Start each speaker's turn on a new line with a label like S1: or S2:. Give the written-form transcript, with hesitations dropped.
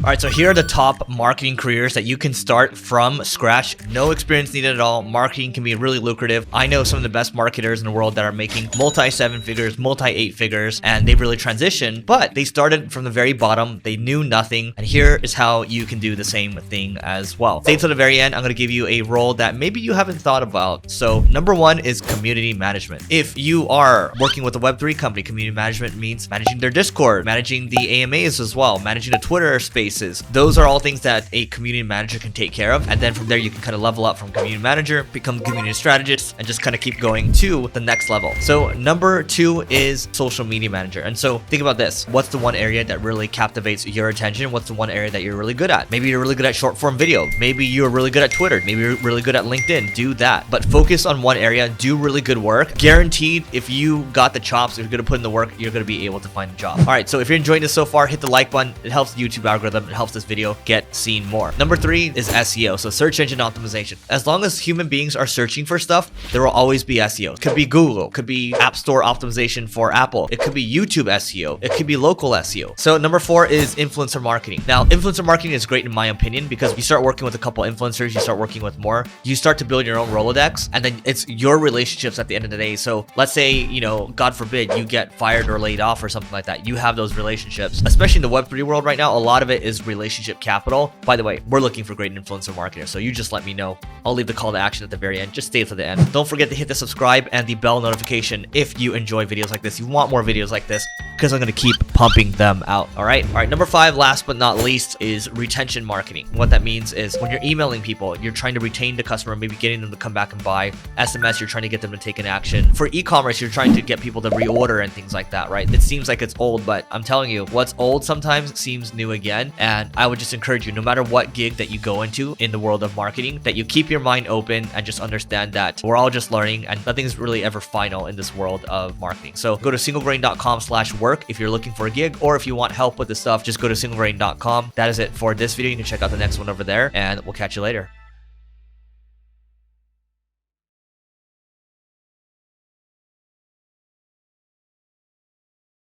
S1: All right, so here are the top marketing careers that you can start from scratch. No experience needed at all. Marketing can be really lucrative. I know some of the best marketers in the world that are making multi 7 figures, multi 8 figures, and they've really transitioned, but they started from the very bottom. They knew nothing. And here is how you can do the same thing as well. Stay till the very end. I'm going to give you a role that maybe you haven't thought about. So number one is community management. If you are working with a Web3 company, community management means managing their Discord, managing the AMAs as well, managing the Twitter spaces. Those are all things that a community manager can take care of. And then from there, you can kind of level up from community manager, become community strategist, and just kind of keep going to the next level. So number two is social media manager. And so think about this. What's the one area that really captivates your attention? What's the one area that you're really good at? Maybe you're really good at short form video. Maybe you're really good at Twitter. Maybe you're really good at LinkedIn. Do that. But focus on one area. Do really good work. Guaranteed, if you got the chops, if you're going to put in the work, you're going to be able to find a job. All right. So if you're enjoying this so far, hit the like button. It helps the YouTube algorithm. It helps this video get seen more. Number three is SEO. So search engine optimization. As long as human beings are searching for stuff, there will always be SEO. It could be Google. It could be App Store optimization for Apple. It could be YouTube SEO. It could be local SEO. So number four is influencer marketing. Now, influencer marketing is great in my opinion because you start working with a couple influencers, you start working with more, you start to build your own Rolodex, and then it's your relationships at the end of the day. So let's say, you know, God forbid you get fired or laid off or something like that. You have those relationships, especially in the Web3 world right now. A lot of it is relationship capital. By the way, we're looking for great influencer marketers. So you just let me know. I'll leave the call to action at the very end. Just stay to the end. Don't forget to hit the subscribe and the bell notification if you enjoy videos like this. You want more videos like this because I'm going to keep pumping them out. All right. Number five, last but not least, is retention marketing. What that means is when you're emailing people, you're trying to retain the customer, maybe getting them to come back and buy. SMS, you're trying to get them to take an action. For e-commerce, you're trying to get people to reorder and things like that, right? It seems like it's old, but I'm telling you, what's old sometimes seems new again. And I would just encourage you, no matter what gig that you go into in the world of marketing, that you keep your mind open and just understand that we're all just learning and nothing's really ever final in this world of marketing. So go to singlegrain.com/work if you're looking for a gig, or if you want help with this stuff, just go to singlegrain.com. That is it for this video. You can check out the next one over there, and we'll catch you later.